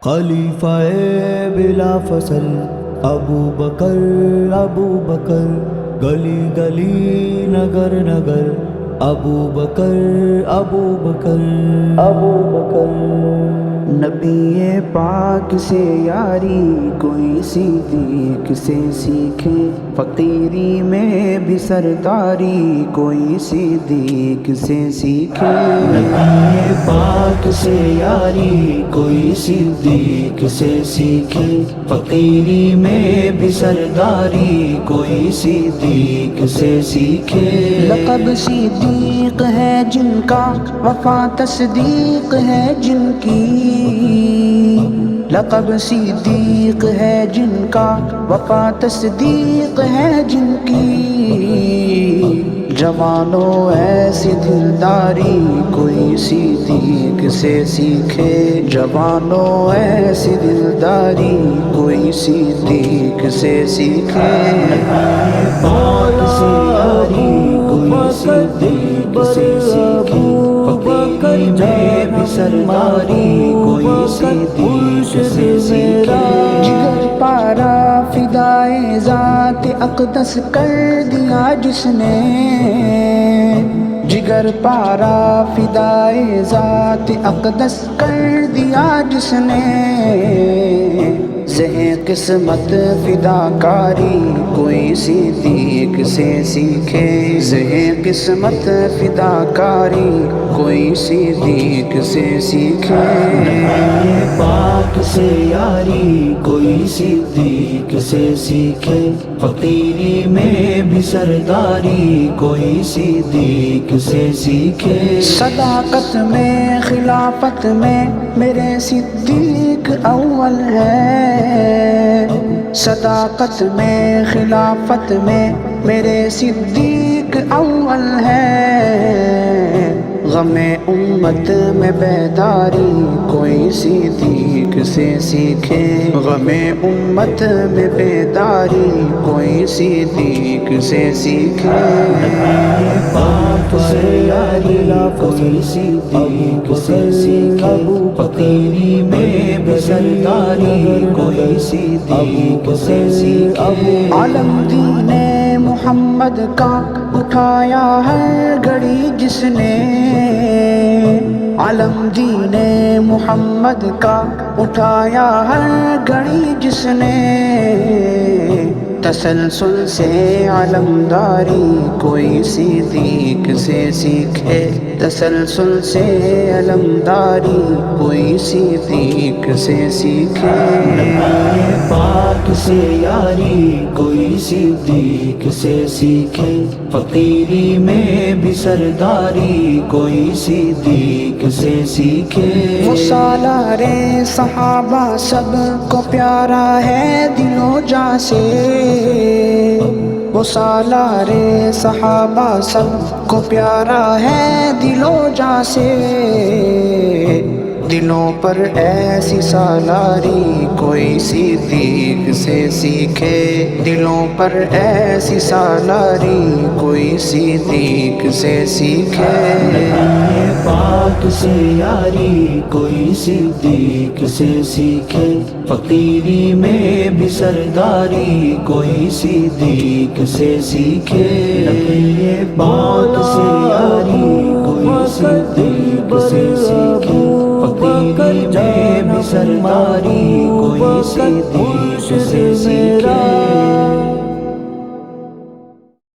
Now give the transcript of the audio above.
خلیفہ بلا فصل ابو بکر، گلی گلی نگر نگر ابو بکر نبی پاک سے یاری کوئی صدیق سے سیکھے، فقیری میں بھی سرداری کوئی صدیق سے سیکھے۔ نبی پاک سے یاری کوئی صدیق سے سیکھے، فقیری میں بھی سرداری کوئی صدیق سے سیکھے۔ لقب صدیق ہے جن کا، وفا تصدیق ہے جن کی، لقب صدیق ہے جن کا، وفا تصدیق ہے جن کی۔ جوانوں ایسی دلداری کوئی صدیق سے سیکھے، جوانوں ایسی دلداری کوئی صدیق سے سیکھے۔ پاک سے یاری کوئی صدیق سے سیکھے، فقیری میں بھی سرداری کوئی صدیق سے سیکھے۔ جگر پارا فدائے ذات اقدس کر دیا جس نے، جگر پارا فدائے ذات اقدس کر دیا جس نے۔ ذہن قسمت فداکاری کوئی صدیق سے سیکھے، ذہن قسمت فداکاری کوئی صدیق سے سیکھے۔ پاک سے یاری کوئی صدیق سے سیکھے، فقیری میں بھی سرداری کوئی صدیق سے سیکھے۔ صداقت میں خلافت میں میرے صدیق اول ہے، صداقت میں خلافت میں میرے صدیق اول ہے۔ غم امت میں بیداری کوئی صدیق سے سیکھے، غم امت میں بیداری کوئی صدیق سے سیکھے۔ پاک سے یاری کوئی صدیق سے سیکھے، فقیری میں بھی سرداری کوئی صدیق سے سیکھے۔ عالم دین محمد کا اٹھایا ہر گھڑی جس نے، عالم دین محمد کا اٹھایا ہر گھڑی جس نے۔ تسلسل سے علمداری کوئی صدیق سے سیکھے، تسلسل سے علمداری کوئی صدیق سے سیکھے۔ پاک سے یاری کوئی صدیق سے سیکھے، فقیری میں بھی سرداری کوئی صدیق سے سیکھے۔ وہ سالار صحابہ سب کو پیارا ہے دل و جاں سے، وہ سالار صحابہ سب کو پیارا ہے دل و جاں سے۔ دلوں پر ایسی سالاری کوئی صدیق سے سیکھے، دلوں پر ایسی سالاری کوئی صدیق سے سیکھے۔ پاک سے یاری کوئی صدیق سے سیکھے، فقیری میں بھی سرداری کوئی صدیق سے سیکھے۔ پاک سے یاری کوئی صدیق سے سیکھے، فقیری میں بھی سرداری کوئی صدیق سے